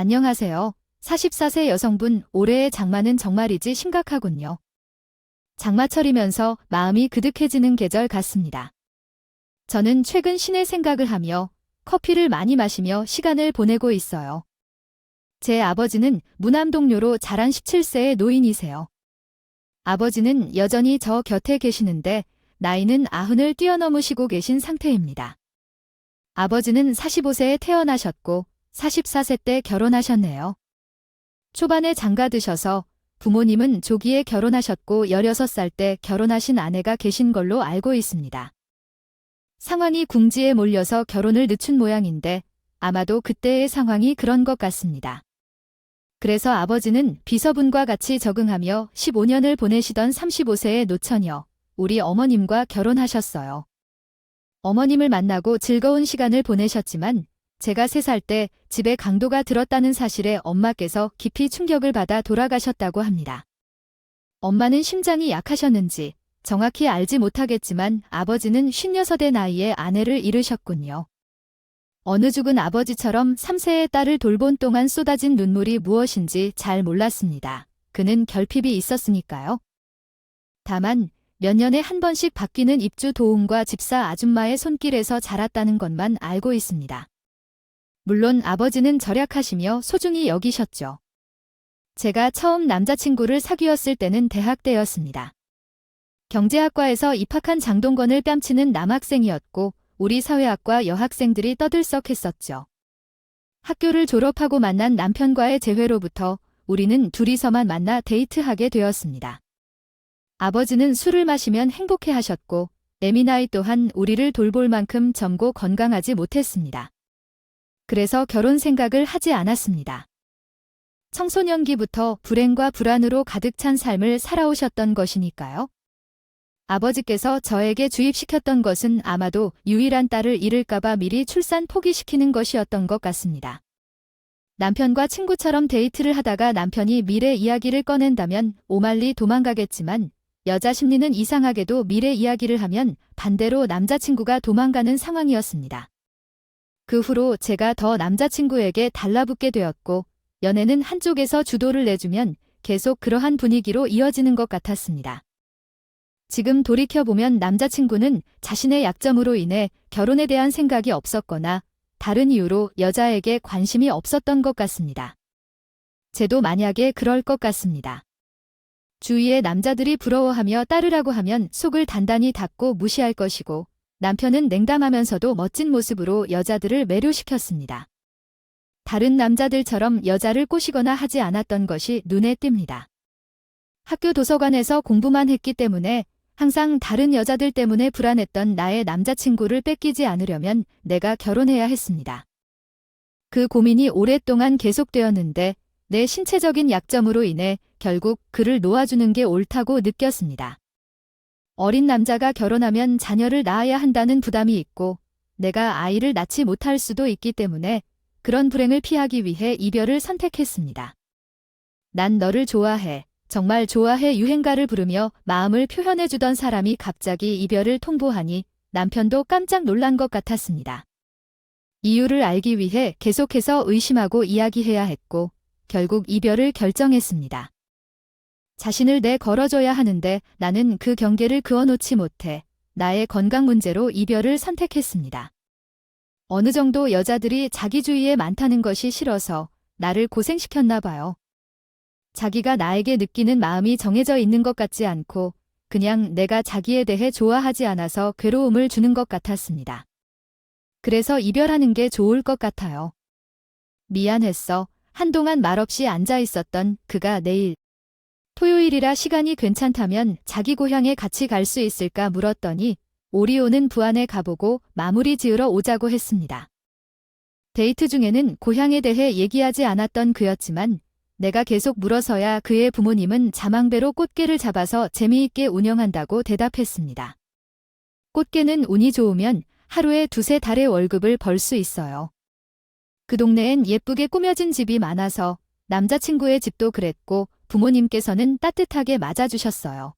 안녕하세요. 44세 여성분, 올해의 장마는 정말이지 심각하군요. 장마철이면서 마음이 그득해지는 계절 같습니다. 저는 최근 신의 생각을 하며 커피를 많이 마시며 시간을 보내고 있어요. 제 아버지는 무남동료로 자란 17세의 노인이세요. 아버지는 여전히 저 곁에 계시는데 나이는 90을 뛰어넘으시고 계신 상태입니다. 아버지는 45세에 태어나셨고 44세 때 결혼하셨네요. 초반에 장가드셔서 부모님은 조기에 결혼하셨고 16살 때 결혼하신 아내가 계신 걸로 알고 있습니다. 상황이 궁지에 몰려서 결혼을 늦춘 모양인데 아마도 그때의 상황이 그런 것 같습니다. 그래서 아버지는 비서분과 같이 적응하며 15년을 보내시던 35세의 노처녀, 우리 어머님과 결혼하셨어요. 어머님을 만나고 즐거운 시간을 보내셨지만 제가 3살 때 집에 강도가 들었다는 사실에 엄마께서 깊이 충격을 받아 돌아가셨다고 합니다. 엄마는 심장이 약하셨는지 정확히 알지 못하겠지만 아버지는 56의 나이에 아내를 잃으셨군요. 어느 죽은 아버지처럼 3세의 딸을 돌본 동안 쏟아진 눈물이 무엇인지 잘 몰랐습니다. 그는 결핍이 있었으니까요. 다만 몇 년에 한 번씩 바뀌는 입주 도움과 집사 아줌마의 손길에서 자랐다는 것만 알고 있습니다. 물론 아버지는 절약하시며 소중히 여기셨죠. 제가 처음 남자친구를 사귀었을 때는 대학 때였습니다. 경제학과에서 입학한 장동건을 뺨치는 남학생이었고 우리 사회학과 여학생들이 떠들썩했었죠. 학교를 졸업하고 만난 남편과의 재회로부터 우리는 둘이서만 만나 데이트하게 되었습니다. 아버지는 술을 마시면 행복해하셨고 에미나이 또한 우리를 돌볼 만큼 젊고 건강하지 못했습니다. 그래서 결혼 생각을 하지 않았습니다. 청소년기부터 불행과 불안으로 가득 찬 삶을 살아오셨던 것이니까요. 아버지께서 저에게 주입시켰던 것은 아마도 유일한 딸을 잃을까봐 미리 출산 포기시키는 것이었던 것 같습니다. 남편과 친구처럼 데이트를 하다가 남편이 미래 이야기를 꺼낸다면 오만리 도망가겠지만 여자 심리는 이상하게도 미래 이야기를 하면 반대로 남자친구가 도망가는 상황이었습니다. 그 후로 제가 더 남자친구에게 달라붙게 되었고 연애는 한쪽에서 주도를 내주면 계속 그러한 분위기로 이어지는 것 같았습니다. 지금 돌이켜보면 남자친구는 자신의 약점으로 인해 결혼에 대한 생각이 없었거나 다른 이유로 여자에게 관심이 없었던 것 같습니다. 저도 만약에 그럴 것 같습니다. 주위의 남자들이 부러워하며 따르라고 하면 속을 단단히 닫고 무시할 것이고 남편은 냉담하면서도 멋진 모습으로 여자들을 매료시켰습니다. 다른 남자들처럼 여자를 꼬시거나 하지 않았던 것이 눈에 띕니다. 학교 도서관에서 공부만 했기 때문에 항상 다른 여자들 때문에 불안했던 나의 남자친구를 뺏기지 않으려면 내가 결혼해야 했습니다. 그 고민이 오랫동안 계속되었는데 내 신체적인 약점으로 인해 결국 그를 놓아주는 게 옳다고 느꼈습니다. 어린 남자가 결혼하면 자녀를 낳아야 한다는 부담이 있고 내가 아이를 낳지 못할 수도 있기 때문에 그런 불행을 피하기 위해 이별을 선택했습니다. 난 너를 좋아해, 정말 좋아해 유행가를 부르며 마음을 표현해주던 사람이 갑자기 이별을 통보하니 남편도 깜짝 놀란 것 같았습니다. 이유를 알기 위해 계속해서 의심하고 이야기해야 했고 결국 이별을 결정했습니다. 자신을 내걸어줘야 하는데 나는 그 경계를 그어놓지 못해 나의 건강 문제로 이별을 선택했습니다. 어느 정도 여자들이 자기 주위에 많다는 것이 싫어서 나를 고생시켰나 봐요. 자기가 나에게 느끼는 마음이 정해져 있는 것 같지 않고 그냥 내가 자기에 대해 좋아하지 않아서 괴로움을 주는 것 같았습니다. 그래서 이별하는 게 좋을 것 같아요. 미안했어. 한동안 말없이 앉아 있었던 그가 내일 토요일이라 시간이 괜찮다면 자기 고향에 같이 갈 수 있을까 물었더니 오리오는 부안에 가보고 마무리 지으러 오자고 했습니다. 데이트 중에는 고향에 대해 얘기하지 않았던 그였지만 내가 계속 물어서야 그의 부모님은 자망배로 꽃게를 잡아서 재미있게 운영한다고 대답했습니다. 꽃게는 운이 좋으면 하루에 2~3달의 월급을 벌 수 있어요. 그 동네엔 예쁘게 꾸며진 집이 많아서 남자친구의 집도 그랬고 부모님께서는 따뜻하게 맞아주셨어요.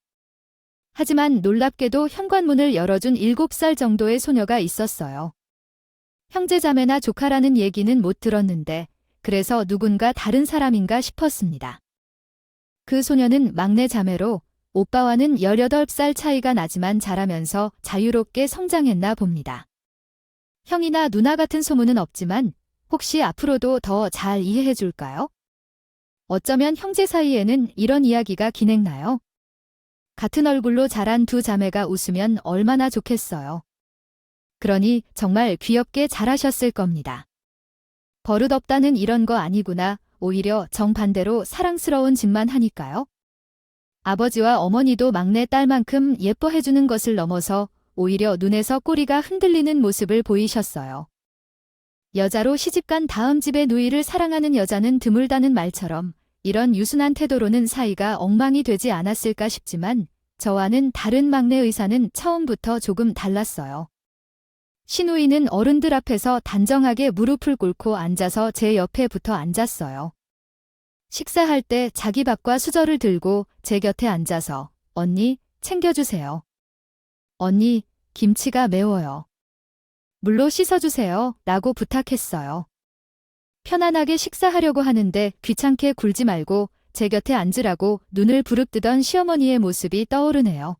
하지만 놀랍게도 현관문을 열어준 7살 정도의 소녀가 있었어요. 형제자매나 조카라는 얘기는 못 들었는데 그래서 누군가 다른 사람인가 싶었습니다. 그 소녀는 막내 자매로 오빠와는 18살 차이가 나지만 자라면서 자유롭게 성장했나 봅니다. 형이나 누나 같은 소문은 없지만 혹시 앞으로도 더 잘 이해해 줄까요? 어쩌면 형제 사이에는 이런 이야기가 기냈나요? 같은 얼굴로 자란 두 자매가 웃으면 얼마나 좋겠어요. 그러니 정말 귀엽게 잘하셨을 겁니다. 버릇없다는 이런 거 아니구나. 오히려 정반대로 사랑스러운 짓만 하니까요. 아버지와 어머니도 막내 딸만큼 예뻐해주는 것을 넘어서 오히려 눈에서 꼬리가 흔들리는 모습을 보이셨어요. 여자로 시집간 다음 집의 누이를 사랑하는 여자는 드물다는 말처럼 이런 유순한 태도로는 사이가 엉망이 되지 않았을까 싶지만 저와는 다른 막내 의사는 처음부터 조금 달랐어요. 신우이는 어른들 앞에서 단정하게 무릎을 꿇고 앉아서 제 옆에 붙어 앉았어요. 식사할 때 자기 밥과 수저를 들고 제 곁에 앉아서 언니, 챙겨주세요. 언니, 김치가 매워요. 물로 씻어주세요. 라고 부탁했어요. 편안하게 식사하려고 하는데 귀찮게 굴지 말고 제 곁에 앉으라고 눈을 부릅뜨던 시어머니의 모습이 떠오르네요.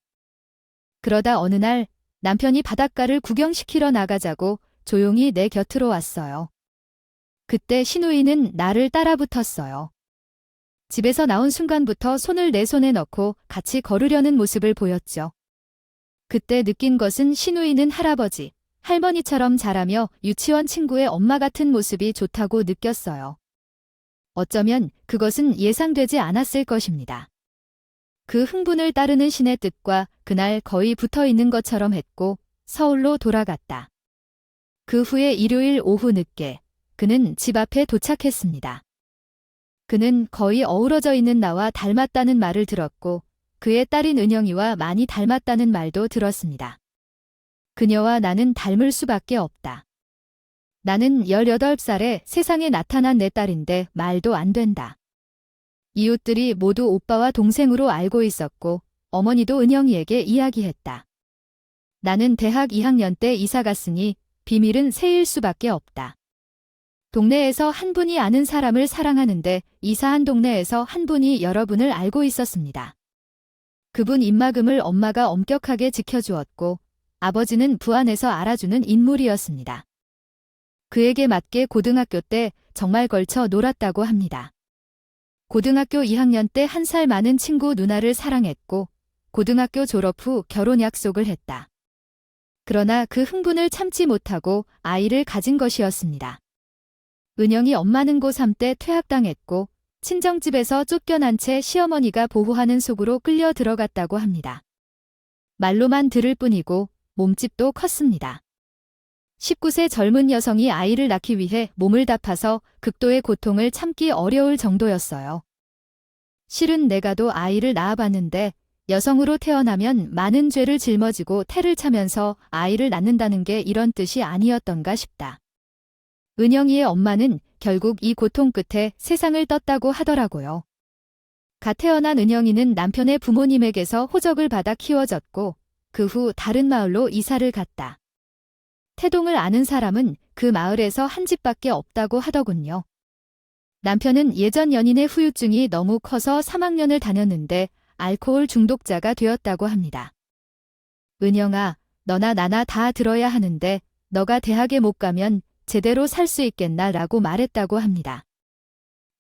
그러다 어느 날 남편이 바닷가를 구경시키러 나가자고 조용히 내 곁으로 왔어요. 그때 신우이는 나를 따라붙었어요. 집에서 나온 순간부터 손을 내 손에 넣고 같이 걸으려는 모습을 보였죠. 그때 느낀 것은 신우이는 할아버지, 할머니처럼 자라며 유치원 친구의 엄마 같은 모습이 좋다고 느꼈어요. 어쩌면 그것은 예상되지 않았을 것입니다. 그 흥분을 따르는 신의 뜻과 그날 거의 붙어 있는 것처럼 했고 서울로 돌아갔다. 그 후에 일요일 오후 늦게 그는 집 앞에 도착했습니다. 그는 거의 어우러져 있는 나와 닮았다는 말을 들었고 그의 딸인 은영이와 많이 닮았다는 말도 들었습니다. 그녀와 나는 닮을 수밖에 없다. 나는 18살에 세상에 나타난 내 딸인데 말도 안 된다. 이웃들이 모두 오빠와 동생으로 알고 있었고 어머니도 은영이에게 이야기했다. 나는 대학 2학년 때 이사 갔으니 비밀은 새일 수밖에 없다. 동네에서 한 분이 아는 사람을 사랑하는데 이사한 동네에서 한 분이 여러분을 알고 있었습니다. 그분 입막음을 엄마가 엄격하게 지켜주었고 아버지는 부안해서 알아주는 인물이었습니다. 그에게 맞게 고등학교 때 정말 걸쳐 놀았다고 합니다. 고등학교 2학년 때 1살 많은 친구 누나를 사랑했고 고등학교 졸업 후 결혼 약속을 했다. 그러나 그 흥분을 참지 못하고 아이를 가진 것이었습니다. 은영이 엄마는 고3 때 퇴학당했고 친정집에서 쫓겨난 채 시어머니가 보호하는 속으로 끌려 들어갔다고 합니다. 말로만 들을 뿐이고 몸집도 컸습니다. 19세 젊은 여성이 아이를 낳기 위해 몸을 다파서 극도의 고통을 참기 어려울 정도였어요. 실은 내가도 아이를 낳아봤는데 여성으로 태어나면 많은 죄를 짊어지고 태를 차면서 아이를 낳는다는 게 이런 뜻이 아니었던가 싶다. 은영이의 엄마는 결국 이 고통 끝에 세상을 떴다고 하더라고요. 갓 태어난 은영이는 남편의 부모님에게서 호적을 받아 키워졌고 그 후 다른 마을로 이사를 갔다. 태동을 아는 사람은 그 마을에서 한 집밖에 없다고 하더군요. 남편은 예전 연인의 후유증이 너무 커서 3학년을 다녔는데 알코올 중독자가 되었다고 합니다. 은영아, 너나 나나 다 들어야 하는데 너가 대학에 못 가면 제대로 살 수 있겠나 라고 말했다고 합니다.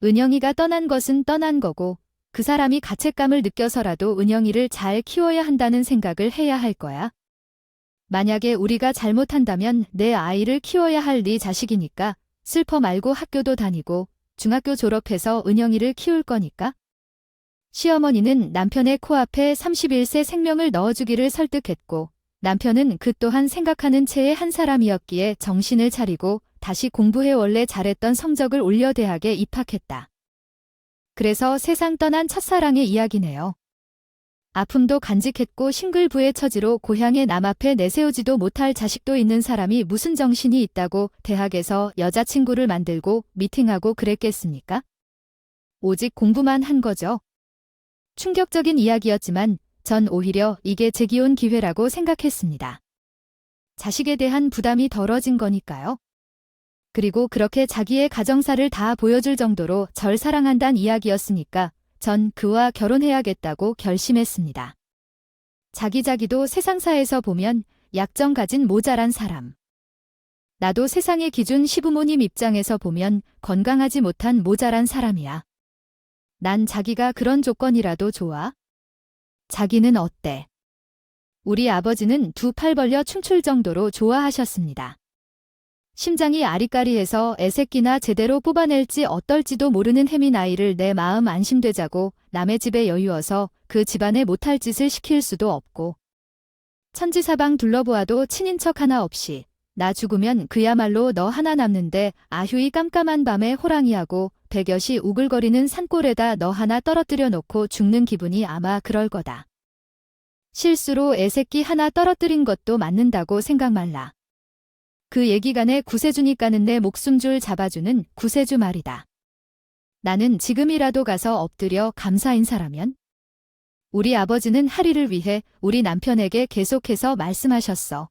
은영이가 떠난 것은 떠난 거고 그 사람이 가책감을 느껴서라도 은영이를 잘 키워야 한다는 생각을 해야 할 거야. 만약에 우리가 잘못한다면 내 아이를 키워야 할 네 자식이니까 슬퍼 말고 학교도 다니고 중학교 졸업해서 은영이를 키울 거니까. 시어머니는 남편의 코앞에 31세 생명을 넣어주기를 설득했고 남편은 그 또한 생각하는 체의 한 사람이었기에 정신을 차리고 다시 공부해 원래 잘했던 성적을 올려 대학에 입학했다. 그래서 세상 떠난 첫사랑의 이야기네요. 아픔도 간직했고 싱글부의 처지로 고향의 남 앞에 내세우지도 못할 자식도 있는 사람이 무슨 정신이 있다고 대학에서 여자친구를 만들고 미팅하고 그랬겠습니까? 오직 공부만 한 거죠. 충격적인 이야기였지만 전 오히려 이게 재기온 기회라고 생각했습니다. 자식에 대한 부담이 덜어진 거니까요. 그리고 그렇게 자기의 가정사를 다 보여줄 정도로 절 사랑한다는 이야기였으니까 전 그와 결혼해야겠다고 결심했습니다. 자기자기도 세상사에서 보면 약점 가진 모자란 사람. 나도 세상의 기준 시부모님 입장에서 보면 건강하지 못한 모자란 사람이야. 난 자기가 그런 조건이라도 좋아? 자기는 어때? 우리 아버지는 두 팔 벌려 춤출 정도로 좋아하셨습니다. 심장이 아리까리해서 애새끼나 제대로 뽑아낼지 어떨지도 모르는 혜민 아이를 내 마음 안심되자고 남의 집에 여유어서 그 집안에 못할 짓을 시킬 수도 없고 천지사방 둘러보아도 친인척 하나 없이 나 죽으면 그야말로 너 하나 남는데 아휴이 깜깜한 밤에 호랑이하고 백여시 우글거리는 산골에다 너 하나 떨어뜨려 놓고 죽는 기분이 아마 그럴 거다. 실수로 애새끼 하나 떨어뜨린 것도 맞는다고 생각 말라. 그 얘기간에 구세주니까는 내 목숨줄 잡아주는 구세주 말이다. 나는 지금이라도 가서 엎드려 감사 인사라면? 우리 아버지는 하리를 위해 우리 남편에게 계속해서 말씀하셨어.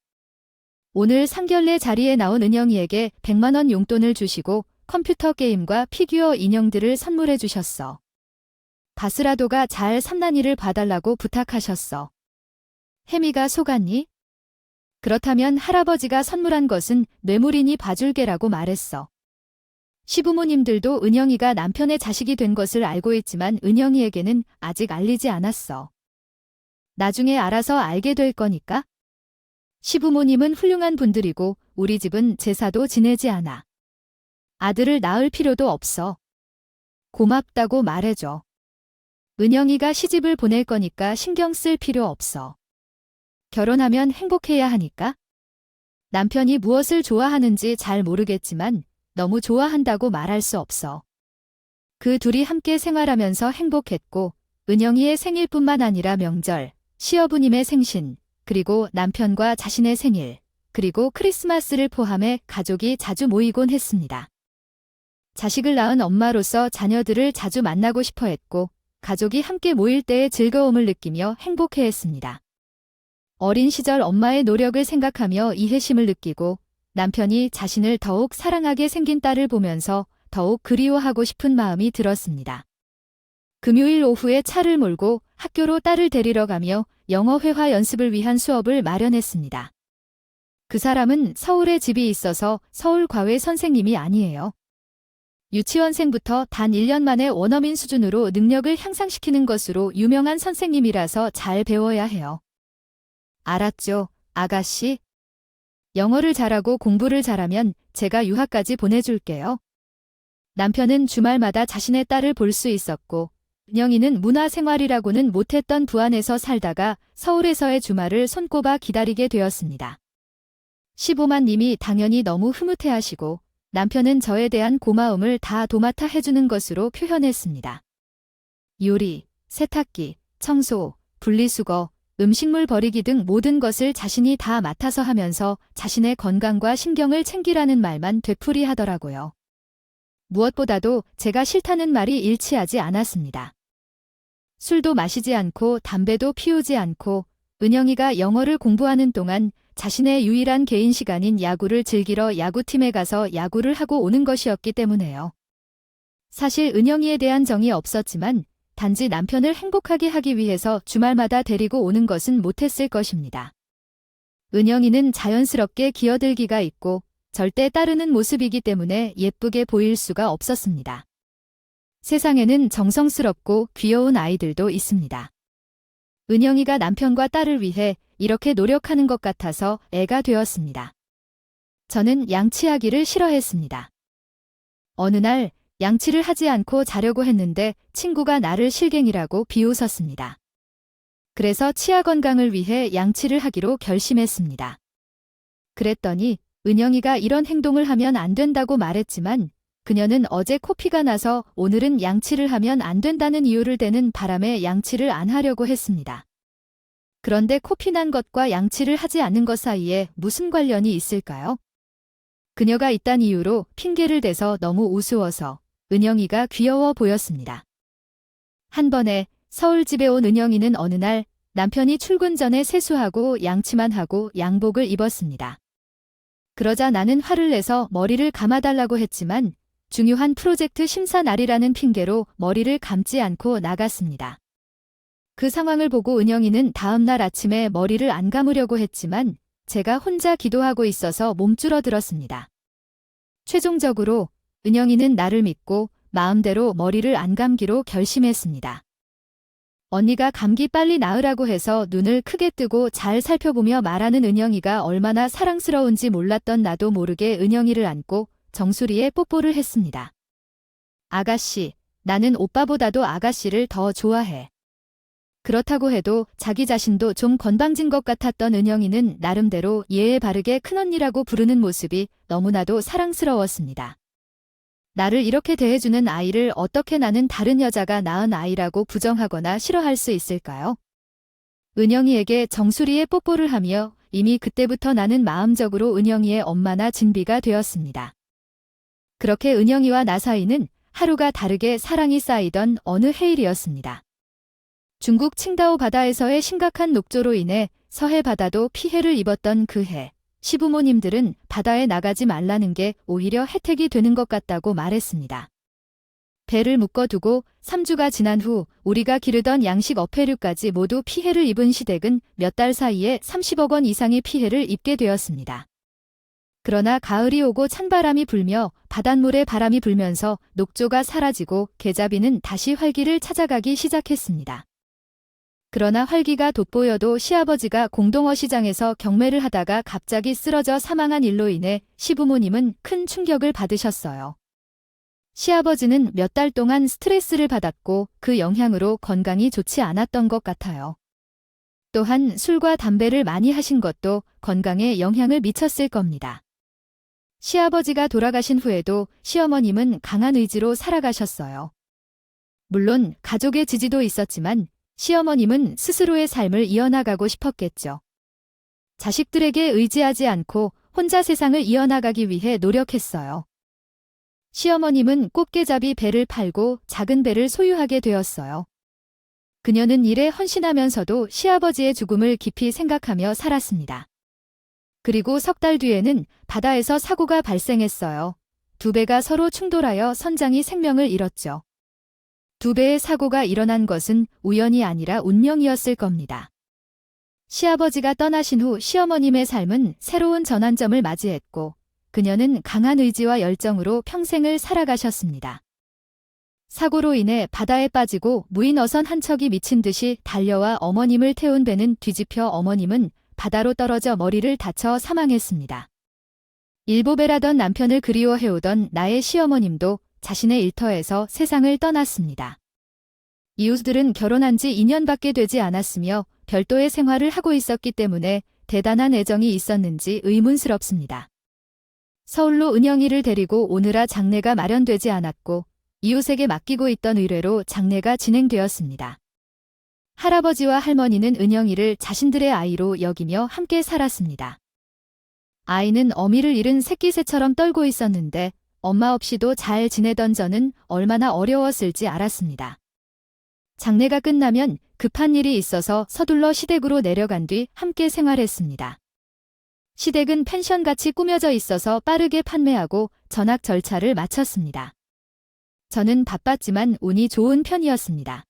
오늘 상견례 자리에 나온 은영이에게 100만 원 용돈을 주시고 컴퓨터 게임과 피규어 인형들을 선물해 주셨어. 바스라도가 잘 삼난이를 봐달라고 부탁하셨어. 혜미가 속았니? 그렇다면 할아버지가 선물한 것은 뇌물이니 봐줄게라고 말했어. 시부모님들도 은영이가 남편의 자식이 된 것을 알고 있지만 은영이에게는 아직 알리지 않았어. 나중에 알아서 알게 될 거니까. 시부모님은 훌륭한 분들이고 우리 집은 제사도 지내지 않아. 아들을 낳을 필요도 없어. 고맙다고 말해줘. 은영이가 시집을 보낼 거니까 신경 쓸 필요 없어. 결혼하면 행복해야 하니까. 남편이 무엇을 좋아하는지 잘 모르겠지만 너무 좋아한다고 말할 수 없어. 그 둘이 함께 생활하면서 행복했고 은영이의 생일뿐만 아니라 명절, 시어부님의 생신, 그리고 남편과 자신의 생일, 그리고 크리스마스를 포함해 가족이 자주 모이곤 했습니다. 자식을 낳은 엄마로서 자녀들을 자주 만나고 싶어 했고 가족이 함께 모일 때의 즐거움을 느끼며 행복해했습니다. 어린 시절 엄마의 노력을 생각하며 이해심을 느끼고 남편이 자신을 더욱 사랑하게 생긴 딸을 보면서 더욱 그리워하고 싶은 마음이 들었습니다. 금요일 오후에 차를 몰고 학교로 딸을 데리러 가며 영어 회화 연습을 위한 수업을 마련했습니다. 그 사람은 서울에 집이 있어서 서울과외 선생님이 아니에요. 유치원생부터 단 1년 만에 원어민 수준으로 능력을 향상시키는 것으로 유명한 선생님이라서 잘 배워야 해요. 알았죠, 아가씨? 영어를 잘하고 공부를 잘하면 제가 유학까지 보내줄게요. 남편은 주말마다 자신의 딸을 볼 수 있었고 은영이는 문화생활이라고는 못했던 부안에서 살다가 서울에서의 주말을 손꼽아 기다리게 되었습니다. 시부만 님이 당연히 너무 흐뭇해하시고 남편은 저에 대한 고마움을 다 도맡아 해주는 것으로 표현했습니다. 요리, 세탁기, 청소, 분리수거, 음식물 버리기 등 모든 것을 자신이 다 맡아서 하면서 자신의 건강과 신경을 챙기라는 말만 되풀이하더라고요. 무엇보다도 제가 싫다는 말이 일치하지 않았습니다. 술도 마시지 않고 담배도 피우지 않고 은영이가 영어를 공부하는 동안 자신의 유일한 개인 시간인 야구를 즐기러 야구팀에 가서 야구를 하고 오는 것이었기 때문에요. 사실 은영이에 대한 정이 없었지만 단지 남편을 행복하게 하기 위해서 주말마다 데리고 오는 것은 못했을 것입니다. 은영이는 자연스럽게 기어들기가 있고 절대 따르는 모습이기 때문에 예쁘게 보일 수가 없었습니다. 세상에는 정성스럽고 귀여운 아이들도 있습니다. 은영이가 남편과 딸을 위해 이렇게 노력하는 것 같아서 애가 되었습니다. 저는 양치하기를 싫어했습니다. 어느 날 양치를 하지 않고 자려고 했는데 친구가 나를 실갱이라고 비웃었습니다. 그래서 치아 건강을 위해 양치를 하기로 결심했습니다. 그랬더니 은영이가 이런 행동을 하면 안 된다고 말했지만 그녀는 어제 코피가 나서 오늘은 양치를 하면 안 된다는 이유를 대는 바람에 양치를 안 하려고 했습니다. 그런데 코피 난 것과 양치를 하지 않는 것 사이에 무슨 관련이 있을까요? 그녀가 이딴 이유로 핑계를 대서 너무 우스워서 은영이가 귀여워 보였습니다. 한 번에 서울집에 온 은영이는 어느 날 남편이 출근 전에 세수하고 양치만 하고 양복을 입었습니다. 그러자 나는 화를 내서 머리를 감아달라고 했지만 중요한 프로젝트 심사 날이라는 핑계로 머리를 감지 않고 나갔습니다. 그 상황을 보고 은영이는 다음 날 아침에 머리를 안 감으려고 했지만 제가 혼자 기도하고 있어서 몸주러들었습니다. 최종적으로 은영이는 나를 믿고 마음대로 머리를 안 감기로 결심했습니다. 언니가 감기 빨리 나으라고 해서 눈을 크게 뜨고 잘 살펴보며 말하는 은영이가 얼마나 사랑스러운지 몰랐던 나도 모르게 은영이를 안고 정수리에 뽀뽀를 했습니다. 아가씨, 나는 오빠보다도 아가씨를 더 좋아해. 그렇다고 해도 자기 자신도 좀 건방진 것 같았던 은영이는 나름대로 예에 바르게 큰언니라고 부르는 모습이 너무나도 사랑스러웠습니다. 나를 이렇게 대해주는 아이를 어떻게 나는 다른 여자가 낳은 아이라고 부정하거나 싫어할 수 있을까요? 은영이에게 정수리에 뽀뽀를 하며 이미 그때부터 나는 마음적으로 은영이의 엄마나 진비가 되었습니다. 그렇게 은영이와 나 사이는 하루가 다르게 사랑이 쌓이던 어느 해일이었습니다. 중국 칭다오 바다에서의 심각한 녹조로 인해 서해 바다도 피해를 입었던 그 해, 시부모님들은 바다에 나가지 말라는 게 오히려 혜택이 되는 것 같다고 말했습니다. 배를 묶어두고 3주가 지난 후 우리가 기르던 양식 어패류까지 모두 피해를 입은 시댁은 몇 달 사이에 30억 원 이상의 피해를 입게 되었습니다. 그러나 가을이 오고 찬바람이 불며 바닷물에 바람이 불면서 녹조가 사라지고 계자비는 다시 활기를 찾아가기 시작했습니다. 그러나 활기가 돋보여도 시아버지가 공동어 시장에서 경매를 하다가 갑자기 쓰러져 사망한 일로 인해 시부모님은 큰 충격을 받으셨어요. 시아버지는 몇 달 동안 스트레스를 받았고 그 영향으로 건강이 좋지 않았던 것 같아요. 또한 술과 담배를 많이 하신 것도 건강에 영향을 미쳤을 겁니다. 시아버지가 돌아가신 후에도 시어머님은 강한 의지로 살아가셨어요. 물론 가족의 지지도 있었지만 시어머님은 스스로의 삶을 이어나가고 싶었겠죠. 자식들에게 의지하지 않고 혼자 세상을 이어나가기 위해 노력했어요. 시어머님은 꽃게잡이 배를 팔고 작은 배를 소유하게 되었어요. 그녀는 일에 헌신하면서도 시아버지의 죽음을 깊이 생각하며 살았습니다. 그리고 석 달 뒤에는 바다에서 사고가 발생했어요. 두 배가 서로 충돌하여 선장이 생명을 잃었죠. 두 배의 사고가 일어난 것은 우연이 아니라 운명이었을 겁니다. 시아버지가 떠나신 후 시어머님의 삶은 새로운 전환점을 맞이했고 그녀는 강한 의지와 열정으로 평생을 살아가셨습니다. 사고로 인해 바다에 빠지고 무인 어선 한 척이 미친 듯이 달려와 어머님을 태운 배는 뒤집혀 어머님은 바다로 떨어져 머리를 다쳐 사망했습니다. 일보배라던 남편을 그리워해오던 나의 시어머님도 자신의 일터에서 세상을 떠났습니다. 이웃들은 결혼한 지 2년밖에 되지 않았으며 별도의 생활을 하고 있었기 때문에 대단한 애정이 있었는지 의문스럽습니다. 서울로 은영이를 데리고 오느라 장례가 마련되지 않았고 이웃에게 맡기고 있던 의뢰로 장례가 진행되었습니다. 할아버지와 할머니는 은영이를 자신들의 아이로 여기며 함께 살았습니다. 아이는 어미를 잃은 새끼새처럼 떨고 있었는데 엄마 없이도 잘 지내던 저는 얼마나 어려웠을지 알았습니다. 장례가 끝나면 급한 일이 있어서 서둘러 시댁으로 내려간 뒤 함께 생활했습니다. 시댁은 펜션같이 꾸며져 있어서 빠르게 판매하고 전학 절차를 마쳤습니다. 저는 바빴지만 운이 좋은 편이었습니다.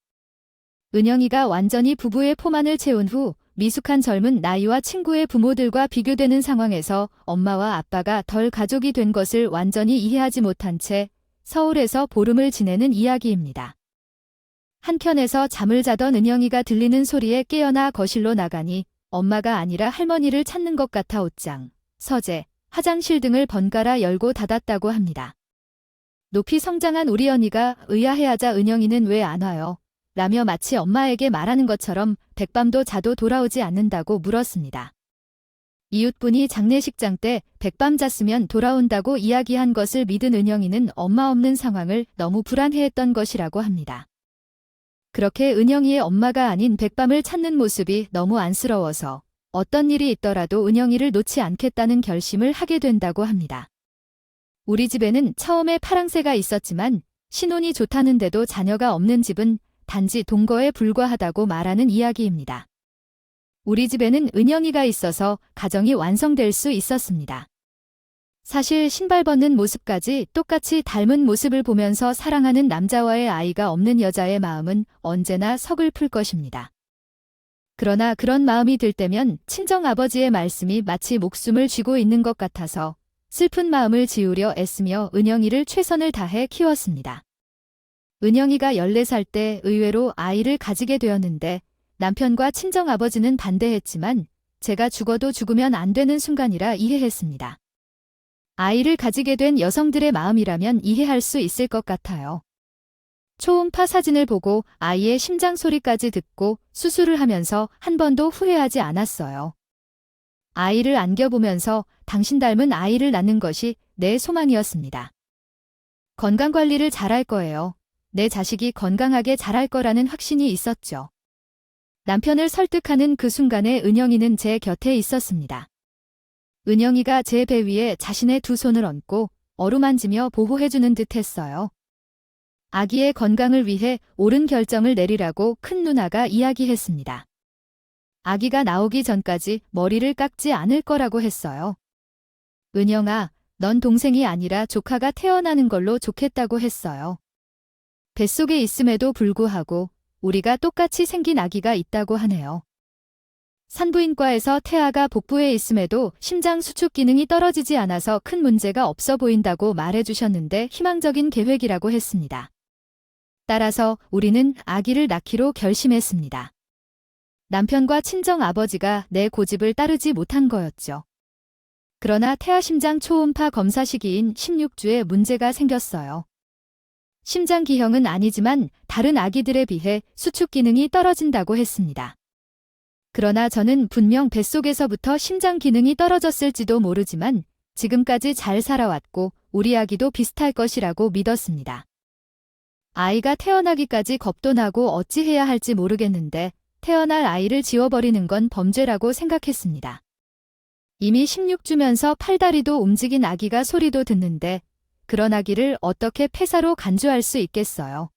은영이가 완전히 부부의 포만을 채운 후 미숙한 젊은 나이와 친구의 부모들과 비교되는 상황에서 엄마와 아빠가 덜 가족이 된 것을 완전히 이해하지 못한 채 서울에서 보름을 지내는 이야기입니다. 한켠에서 잠을 자던 은영이가 들리는 소리에 깨어나 거실로 나가니 엄마가 아니라 할머니를 찾는 것 같아 옷장, 서재, 화장실 등을 번갈아 열고 닫았다고 합니다. 높이 성장한 우리 언니가 의아해하자 은영이는 왜 안 와요? 라며 마치 엄마에게 말하는 것처럼 백밤도 자도 돌아오지 않는다고 물었습니다. 이웃분이 장례식장 때 백밤 잤으면 돌아온다고 이야기한 것을 믿은 은영이는 엄마 없는 상황을 너무 불안해했던 것이라고 합니다. 그렇게 은영이의 엄마가 아닌 백밤을 찾는 모습이 너무 안쓰러워서 어떤 일이 있더라도 은영이를 놓지 않겠다는 결심을 하게 된다고 합니다. 우리 집에는 처음에 파랑새가 있었지만 신혼이 좋다는데도 자녀가 없는 집은 단지 동거에 불과하다고 말하는 이야기입니다. 우리 집에는 은영이가 있어서 가정이 완성될 수 있었습니다. 사실 신발 벗는 모습까지 똑같이 닮은 모습을 보면서 사랑하는 남자와의 아이가 없는 여자의 마음은 언제나 서글플 것입니다. 그러나 그런 마음이 들 때면 친정아버지의 말씀이 마치 목숨을 쥐고 있는 것 같아서 슬픈 마음을 지우려 애쓰며 은영이를 최선을 다해 키웠습니다. 은영이가 14살 때 의외로 아이를 가지게 되었는데 남편과 친정아버지는 반대했지만 제가 죽어도 죽으면 안 되는 순간이라 이해했습니다. 아이를 가지게 된 여성들의 마음이라면 이해할 수 있을 것 같아요. 초음파 사진을 보고 아이의 심장 소리까지 듣고 수술을 하면서 한 번도 후회하지 않았어요. 아이를 안겨보면서 당신 닮은 아이를 낳는 것이 내 소망이었습니다. 건강관리를 잘할 거예요. 내 자식이 건강하게 자랄 거라는 확신이 있었죠. 남편을 설득하는 그 순간에 은영이는 제 곁에 있었습니다. 은영이가 제 배 위에 자신의 두 손을 얹고 어루만지며 보호해주는 듯 했어요. 아기의 건강을 위해 옳은 결정을 내리라고 큰 누나가 이야기했습니다. 아기가 나오기 전까지 머리를 깎지 않을 거라고 했어요. 은영아, 넌 동생이 아니라 조카가 태어나는 걸로 좋겠다고 했어요. 뱃속에 있음에도 불구하고 우리가 똑같이 생긴 아기가 있다고 하네요. 산부인과에서 태아가 복부에 있음에도 심장 수축 기능이 떨어지지 않아서 큰 문제가 없어 보인다고 말해주셨는데 희망적인 계획이라고 했습니다. 따라서 우리는 아기를 낳기로 결심했습니다. 남편과 친정아버지가 내 고집을 따르지 못한 거였죠. 그러나 태아심장 초음파 검사 시기인 16주에 문제가 생겼어요. 심장 기형은 아니지만 다른 아기들에 비해 수축 기능이 떨어진다고 했습니다. 그러나 저는 분명 뱃속에서부터 심장 기능이 떨어졌을지도 모르지만 지금까지 잘 살아왔고 우리 아기도 비슷할 것이라고 믿었습니다. 아이가 태어나기까지 겁도 나고 어찌해야 할지 모르겠는데 태어날 아이를 지워버리는 건 범죄라고 생각했습니다. 이미 16주면서 팔다리도 움직인 아기가 소리도 듣는데 그런 아기를 어떻게 폐사로 간주할 수 있겠어요.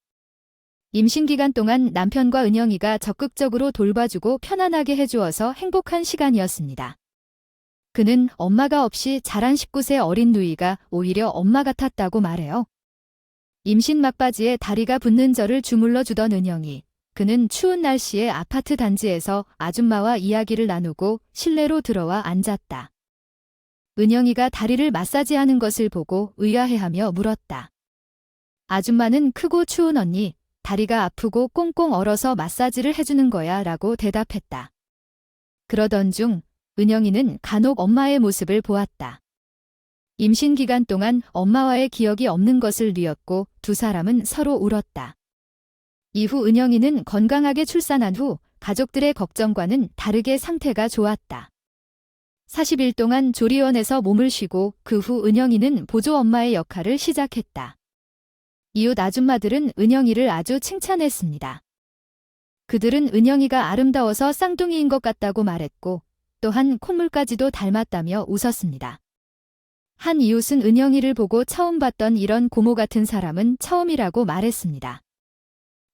임신 기간 동안 남편과 은영이가 적극적으로 돌봐주고 편안하게 해주어서 행복한 시간이었습니다. 그는 엄마가 없이 자란 19세 어린 누이가 오히려 엄마 같았다고 말해요. 임신 막바지에 다리가 붓는 저를 주물러 주던 은영이, 그는 추운 날씨에 아파트 단지에서 아줌마와 이야기를 나누고 실내로 들어와 앉았다. 은영이가 다리를 마사지하는 것을 보고 의아해하며 물었다. 아줌마는 크고 추운 언니, 다리가 아프고 꽁꽁 얼어서 마사지를 해주는 거야 라고 대답했다. 그러던 중 은영이는 간혹 엄마의 모습을 보았다. 임신 기간 동안 엄마와의 기억이 없는 것을 뉘었고 두 사람은 서로 울었다. 이후 은영이는 건강하게 출산한 후 가족들의 걱정과는 다르게 상태가 좋았다. 40일 동안 조리원에서 몸을 쉬고 그 후 은영이는 보조 엄마의 역할을 시작했다. 이웃 아줌마들은 은영이를 아주 칭찬했습니다. 그들은 은영이가 아름다워서 쌍둥이인 것 같다고 말했고 또한 콧물까지도 닮았다며 웃었습니다. 한 이웃은 은영이를 보고 처음 봤던 이런 고모 같은 사람은 처음이라고 말했습니다.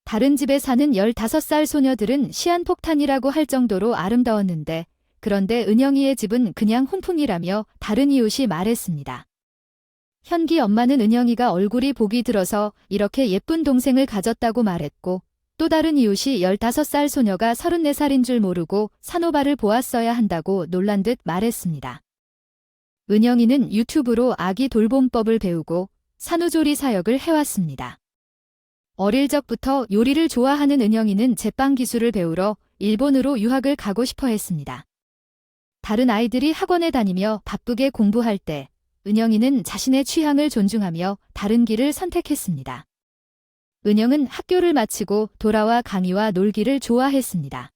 다른 집에 사는 15살 소녀들은 시한폭탄이라고 할 정도로 아름다웠는데 그런데 은영이의 집은 그냥 훈풍이라며 다른 이웃이 말했습니다. 현기 엄마는 은영이가 얼굴이 복이 들어서 이렇게 예쁜 동생을 가졌다고 말했고 또 다른 이웃이 15살 소녀가 34살인 줄 모르고 산호발을 보았어야 한다고 놀란 듯 말했습니다. 은영이는 유튜브로 아기 돌봄법을 배우고 산후조리 사역을 해왔습니다. 어릴 적부터 요리를 좋아하는 은영이는 제빵 기술을 배우러 일본으로 유학을 가고 싶어 했습니다. 다른 아이들이 학원에 다니며 바쁘게 공부할 때 은영이는 자신의 취향을 존중하며 다른 길을 선택했습니다. 은영은 학교를 마치고 돌아와 강희와 놀기를 좋아했습니다.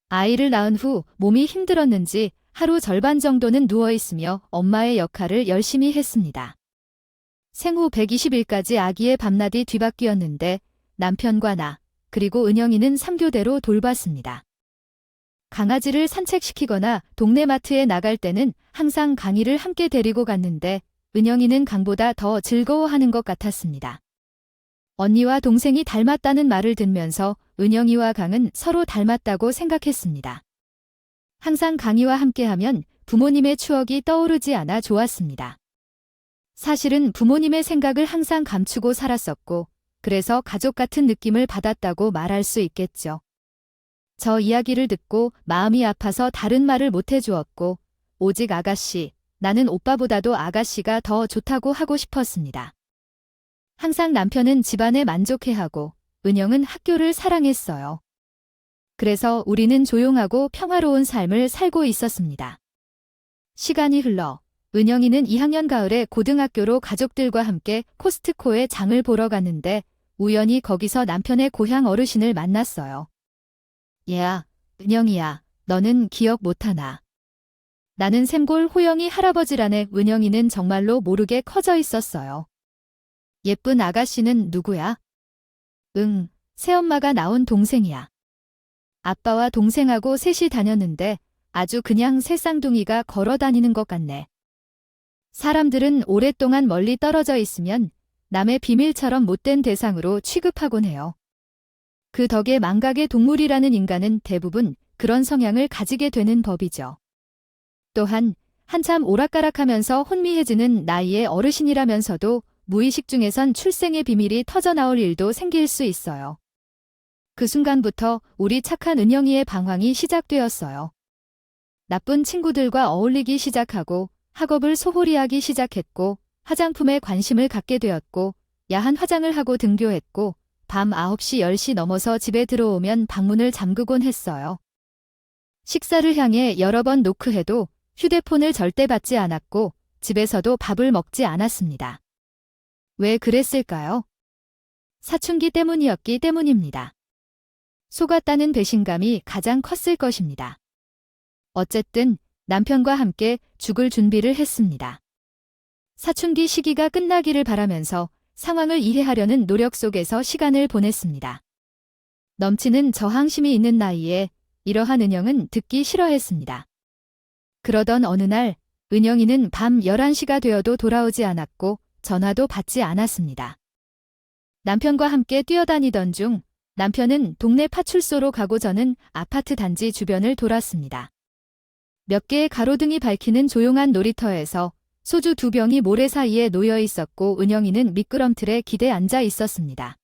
아이를 낳은 후 몸이 힘들었는지 하루 절반 정도는 누워있으며 엄마의 역할을 열심히 했습니다. 생후 120일까지 아기의 밤낮이 뒤바뀌었는데 남편과 나, 그리고 은영이는 3교대로 돌봤습니다. 강아지를 산책시키거나 동네 마트에 나갈 때는 항상 강희를 함께 데리고 갔는데 은영이는 강보다 더 즐거워하는 것 같았습니다. 언니와 동생이 닮았다는 말을 듣면서 은영이와 강은 서로 닮았다고 생각했습니다. 항상 강희와 함께하면 부모님의 추억이 떠오르지 않아 좋았습니다. 사실은 부모님의 생각을 항상 감추고 살았었고, 그래서 가족 같은 느낌을 받았다고 말할 수 있겠죠. 저 이야기를 듣고 마음이 아파서 다른 말을 못 해주었고, 오직 아가씨, 나는 오빠보다도 아가씨가 더 좋다고 하고 싶었습니다. 항상 남편은 집안에 만족해하고, 은영은 학교를 사랑했어요. 그래서 우리는 조용하고 평화로운 삶을 살고 있었습니다. 시간이 흘러 은영이는 2학년 가을에 고등학교로 가족들과 함께 코스트코에 장을 보러 갔는데 우연히 거기서 남편의 고향 어르신을 만났어요. 얘야, 은영이야, 너는 기억 못하나? 나는 샘골 호영이 할아버지라네. 은영이는 정말로 모르게 커져 있었어요. 예쁜 아가씨는 누구야? 응, 새엄마가 낳은 동생이야. 아빠와 동생하고 셋이 다녔는데 아주 그냥 새 쌍둥이가 걸어 다니는 것 같네. 사람들은 오랫동안 멀리 떨어져 있으면 남의 비밀처럼 못된 대상으로 취급하곤 해요. 그 덕에 망각의 동물이라는 인간은 대부분 그런 성향을 가지게 되는 법이죠. 또한 한참 오락가락하면서 혼미해지는 나이의 어르신이라면서도 무의식 중에선 출생의 비밀이 터져나올 일도 생길 수 있어요. 그 순간부터 우리 착한 은영이의 방황이 시작되었어요. 나쁜 친구들과 어울리기 시작하고 학업을 소홀히 하기 시작했고 화장품에 관심을 갖게 되었고 야한 화장을 하고 등교했고 밤 9시 10시 넘어서 집에 들어오면 방문을 잠그곤 했어요. 식사를 향해 여러 번 노크해도 휴대폰을 절대 받지 않았고 집에서도 밥을 먹지 않았습니다. 왜 그랬을까요? 사춘기 때문이었기 때문입니다. 속았다는 배신감이 가장 컸을 것입니다. 어쨌든 남편과 함께 죽을 준비를 했습니다. 사춘기 시기가 끝나기를 바라면서 상황을 이해하려는 노력 속에서 시간을 보냈습니다. 넘치는 저항심이 있는 나이에 이러한 은영은 듣기 싫어했습니다. 그러던 어느 날 은영이는 밤 11시가 되어도 돌아오지 않았고 전화도 받지 않았습니다. 남편과 함께 뛰어다니던 중 남편은 동네 파출소로 가고 저는 아파트 단지 주변을 돌았습니다. 몇 개의 가로등이 밝히는 조용한 놀이터에서 소주 2병이 모래 사이에 놓여 있었고 은영이는 미끄럼틀에 기대 앉아 있었습니다.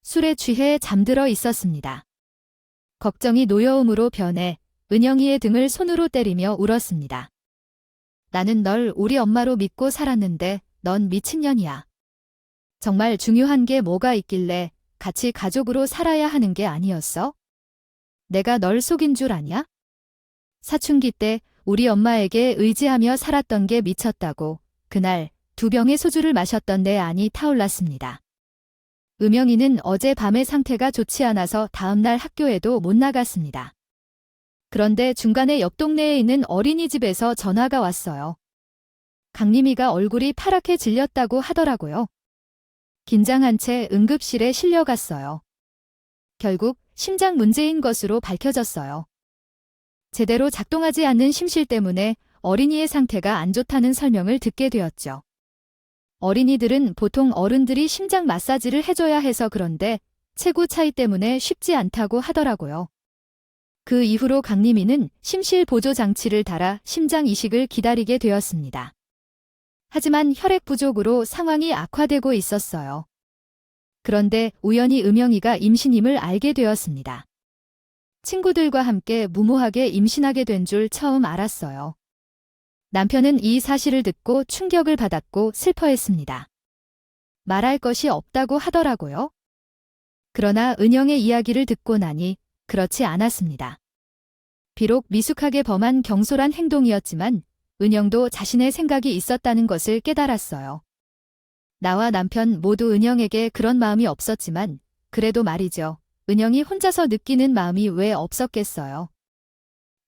술에 취해 잠들어 있었습니다. 걱정이 노여움으로 변해 은영이의 등을 손으로 때리며 울었습니다. 나는 널 우리 엄마로 믿고 살았는데 넌 미친년이야. 정말 중요한 게 뭐가 있길래 같이 가족으로 살아야 하는 게 아니었어? 내가 널 속인 줄 아냐? 사춘기 때 우리 엄마에게 의지하며 살았던 게 미쳤다고 그날 2병의 소주를 마셨던 내 안이 타올랐습니다. 은영이는 어제 밤의 상태가 좋지 않아서 다음날 학교에도 못 나갔습니다. 그런데 중간에 옆 동네에 있는 어린이집에서 전화가 왔어요. 강림이가 얼굴이 파랗게 질렸다고 하더라고요. 긴장한 채 응급실에 실려갔어요. 결국 심장 문제인 것으로 밝혀졌어요. 제대로 작동하지 않는 심실 때문에 어린이의 상태가 안 좋다는 설명을 듣게 되었죠. 어린이들은 보통 어른들이 심장 마사지를 해줘야 해서 그런데 체구 차이 때문에 쉽지 않다고 하더라고요. 그 이후로 강림이는 심실 보조 장치를 달아 심장 이식을 기다리게 되었습니다. 하지만 혈액 부족으로 상황이 악화되고 있었어요. 그런데 우연히 은영이가 임신임을 알게 되었습니다. 친구들과 함께 무모하게 임신하게 된 줄 처음 알았어요. 남편은 이 사실을 듣고 충격을 받았고 슬퍼했습니다. 말할 것이 없다고 하더라고요. 그러나 은영의 이야기를 듣고 나니 그렇지 않았습니다. 비록 미숙하게 범한 경솔한 행동이었지만 은영도 자신의 생각이 있었다는 것을 깨달았어요. 나와 남편 모두 은영에게 그런 마음이 없었지만 그래도 말이죠. 은영이 혼자서 느끼는 마음이 왜 없었겠어요.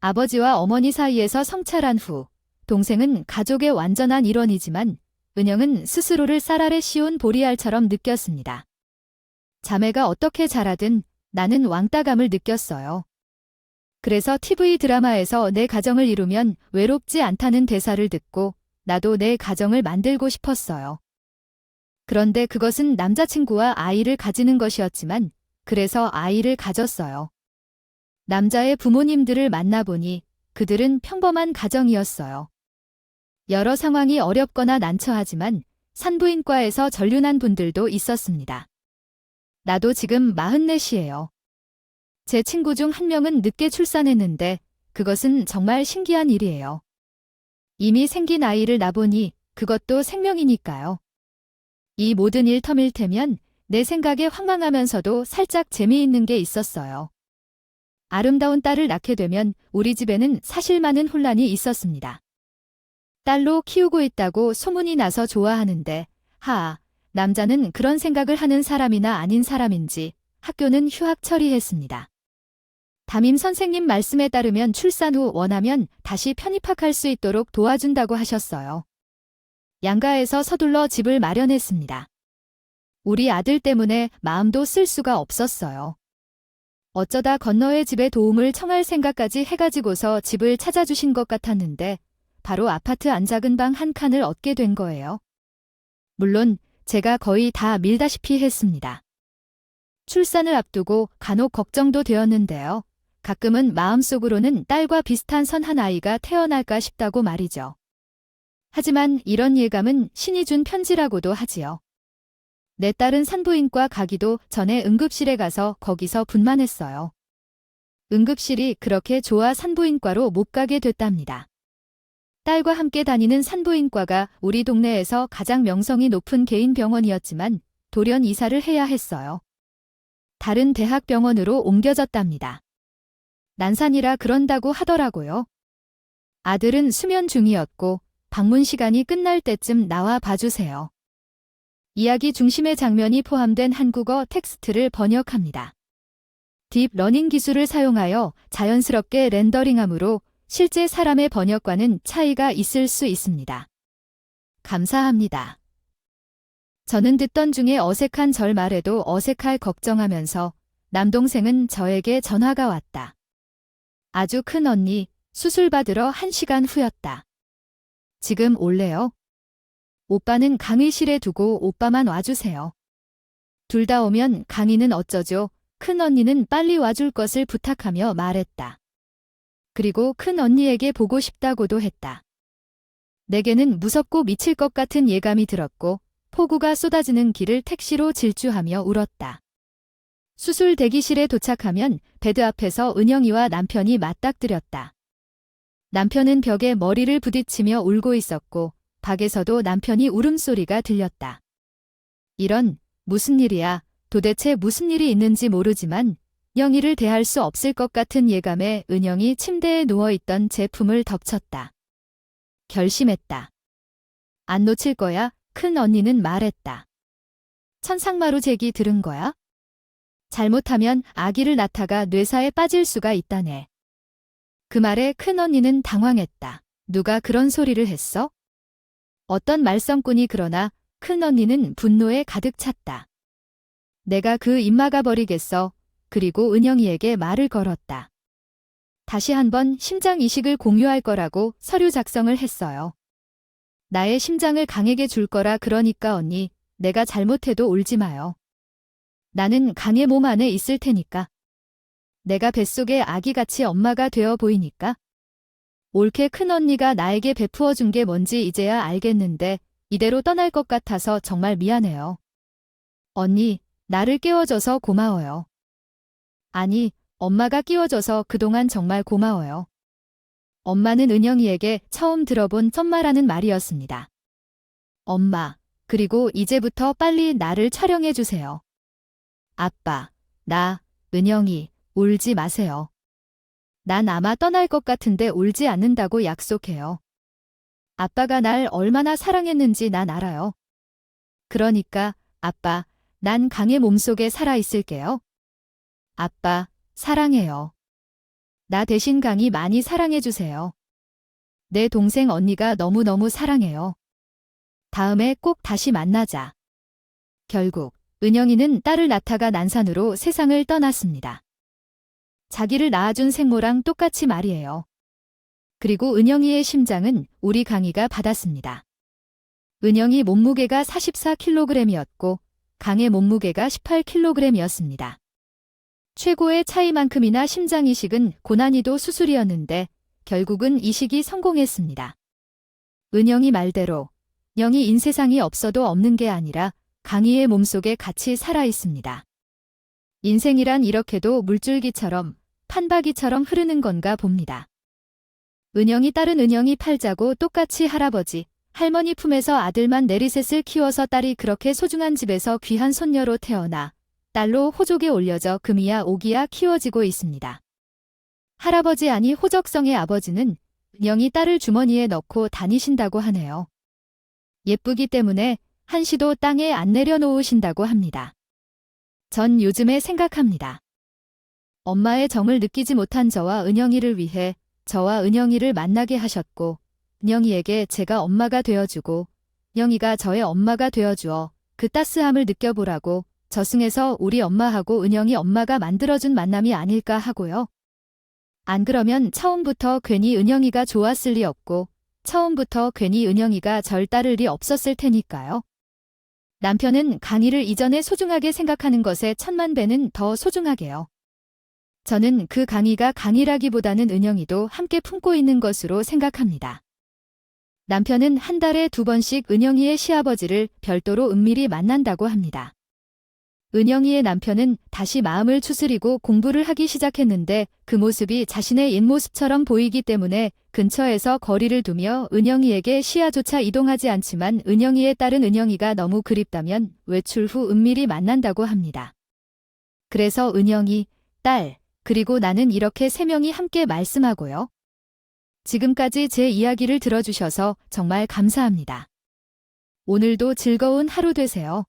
아버지와 어머니 사이에서 성찰한 후 동생은 가족의 완전한 일원이지만 은영은 스스로를 쌀 아래 씌운 보리알처럼 느꼈습니다. 자매가 어떻게 자라든 나는 왕따감을 느꼈어요. 그래서 TV 드라마에서 내 가정을 이루면 외롭지 않다는 대사를 듣고 나도 내 가정을 만들고 싶었어요. 그런데 그것은 남자친구와 아이를 가지는 것이었지만 그래서 아이를 가졌어요. 남자의 부모님들을 만나보니 그들은 평범한 가정이었어요. 여러 상황이 어렵거나 난처하지만 산부인과에서 전륜한 분들도 있었습니다. 나도 지금 44이에요. 제 친구 중 한 명은 늦게 출산했는데 그것은 정말 신기한 일이에요. 이미 생긴 아이를 낳보니 그것도 생명이니까요. 이 모든 일 터밀테면 내 생각에 황망하면서도 살짝 재미있는 게 있었어요. 아름다운 딸을 낳게 되면 우리 집에는 사실 많은 혼란이 있었습니다. 딸로 키우고 있다고 소문이 나서 좋아하는데, 남자는 그런 생각을 하는 사람이나 아닌 사람인지 학교는 휴학 처리했습니다. 담임 선생님 말씀에 따르면 출산 후 원하면 다시 편입학할 수 있도록 도와준다고 하셨어요. 양가에서 서둘러 집을 마련했습니다. 우리 아들 때문에 마음도 쓸 수가 없었어요. 어쩌다 건너의 집에 도움을 청할 생각까지 해가지고서 집을 찾아주신 것 같았는데 바로 아파트 안작은 방 한 칸을 얻게 된 거예요. 물론 제가 거의 다 밀다시피 했습니다. 출산을 앞두고 간혹 걱정도 되었는데요. 가끔은 마음속으로는 딸과 비슷한 선한 아이가 태어날까 싶다고 말이죠. 하지만 이런 예감은 신이 준 편지라고도 하지요. 내 딸은 산부인과 가기도 전에 응급실에 가서 거기서 분만했어요. 응급실이 그렇게 좋아 산부인과로 못 가게 됐답니다. 딸과 함께 다니는 산부인과가 우리 동네에서 가장 명성이 높은 개인 병원이었지만 돌연 이사를 해야 했어요. 다른 대학병원으로 옮겨졌답니다. 난산이라 그런다고 하더라고요. 아들은 수면 중이었고 방문 시간이 끝날 때쯤 나와 봐주세요. 이야기 중심의 장면이 포함된 한국어 텍스트를 번역합니다. 딥러닝 기술을 사용하여 자연스럽게 렌더링하므로 실제 사람의 번역과는 차이가 있을 수 있습니다. 감사합니다. 저는 듣던 중에 어색한 절 말에도 어색할 걱정하면서 남동생은 저에게 전화가 왔다. 아주 큰 언니, 수술 받으러 1시간 후였다. 지금 올래요? 오빠는 강의실에 두고 오빠만 와주세요. 둘 다 오면 강의는 어쩌죠? 큰 언니는 빨리 와줄 것을 부탁하며 말했다. 그리고 큰 언니에게 보고 싶다고도 했다. 내게는 무섭고 미칠 것 같은 예감이 들었고 폭우가 쏟아지는 길을 택시로 질주하며 울었다. 수술 대기실에 도착하면 베드 앞에서 은영이와 남편이 맞닥뜨렸다. 남편은 벽에 머리를 부딪히며 울고 있었고 밖에서도 남편이 울음소리가 들렸다. 이런, 무슨 일이야, 도대체 무슨 일이 있는지 모르지만 영희를 대할 수 없을 것 같은 예감에 은영이 침대에 누워있던 제품을 덮쳤다. 결심했다. 안 놓칠 거야, 큰 언니는 말했다. 천상마루 제기 들은 거야? 잘못하면 아기를 낳다가 뇌사에 빠질 수가 있다네. 그 말에 큰 언니는 당황했다. 누가 그런 소리를 했어? 어떤 말썽꾼이 그러나 큰 언니는 분노에 가득 찼다. 내가 그 입 막아버리겠어. 그리고 은영이에게 말을 걸었다. 다시 한번 심장 이식을 공유할 거라고 서류 작성을 했어요. 나의 심장을 강에게 줄 거라 그러니까 언니, 내가 잘못해도 울지 마요. 나는 강의 몸 안에 있을 테니까. 내가 뱃속에 아기같이 엄마가 되어 보이니까. 옳게 큰 언니가 나에게 베푸어 준 게 뭔지 이제야 알겠는데 이대로 떠날 것 같아서 정말 미안해요. 언니, 나를 깨워줘서 고마워요. 아니, 엄마가 끼워줘서 그동안 정말 고마워요. 엄마는 은영이에게 처음 들어본 썸마라는 말이었습니다. 엄마, 그리고 이제부터 빨리 나를 촬영해주세요. 아빠, 나, 은영이, 울지 마세요. 난 아마 떠날 것 같은데 울지 않는다고 약속해요. 아빠가 날 얼마나 사랑했는지 난 알아요. 그러니까, 아빠, 난 강의 몸속에 살아있을게요. 아빠, 사랑해요. 나 대신 강이 많이 사랑해주세요. 내 동생 언니가 너무너무 사랑해요. 다음에 꼭 다시 만나자. 결국 은영이는 딸을 낳다가 난산으로 세상을 떠났습니다. 자기를 낳아준 생모랑 똑같이 말이에요. 그리고 은영이의 심장은 우리 강이가 받았습니다. 은영이 몸무게가 44kg이었고 강의 몸무게가 18kg이었습니다. 최고의 차이만큼이나 심장 이식은 고난이도 수술이었는데 결국은 이식이 성공했습니다. 은영이 말대로 영이 인세상이 없어도 없는 게 아니라 강희의 몸속에 같이 살아 있습니다. 인생이란 이렇게도 물줄기처럼 판박이처럼 흐르는 건가 봅니다. 은영이 딸은 은영이 팔자고 똑같이 할아버지, 할머니 품에서 아들만 내리셋을 키워서 딸이 그렇게 소중한 집에서 귀한 손녀로 태어나 딸로 호족에 올려져 금이야 오기야 키워지고 있습니다. 할아버지 아니 호적성의 아버지는 은영이 딸을 주머니에 넣고 다니신다고 하네요. 예쁘기 때문에 한시도 땅에 안 내려놓으신다고 합니다. 전 요즘에 생각합니다. 엄마의 정을 느끼지 못한 저와 은영이를 위해 저와 은영이를 만나게 하셨고 은영이에게 제가 엄마가 되어주고 은영이가 저의 엄마가 되어주어 그 따스함을 느껴보라고 저승에서 우리 엄마하고 은영이 엄마가 만들어준 만남이 아닐까 하고요. 안 그러면 처음부터 괜히 은영이가 좋았을 리 없고 처음부터 괜히 은영이가 절 따를 리 없었을 테니까요. 남편은 강희를 이전에 소중하게 생각하는 것에 천만 배는 더 소중하게요. 저는 그 강희가 강희라기보다는 은영이도 함께 품고 있는 것으로 생각합니다. 남편은 한 달에 2번씩 은영이의 시아버지를 별도로 은밀히 만난다고 합니다. 은영이의 남편은 다시 마음을 추스리고 공부를 하기 시작했는데 그 모습이 자신의 옛 모습처럼 보이기 때문에 근처에서 거리를 두며 은영이에게 시야조차 이동하지 않지만 은영이의 딸은 은영이가 너무 그립다면 외출 후 은밀히 만난다고 합니다. 그래서 은영이, 딸, 그리고 나는 이렇게 3명이 함께 말씀하고요. 지금까지 제 이야기를 들어주셔서 정말 감사합니다. 오늘도 즐거운 하루 되세요.